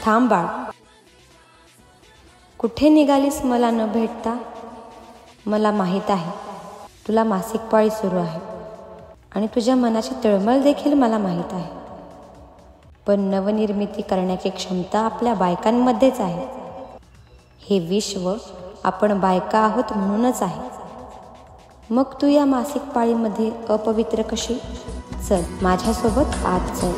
थांब बाळ, कुठे निघालीस मला न भेटता? मला माहीत आहे तुला मासिक पाळी सुरू आहे आणि तुझ्या मनाची तळमळ देखील मला माहीत आहे. पण नवनिर्मिती करण्याची क्षमता आपल्या बायकांमध्येच आहे. हे विश्व आपण बायका आहोत म्हणूनच आहे. मग तू या मासिक पाळीमध्ये अपवित्र कशी? चल माझ्यासोबत आज चल.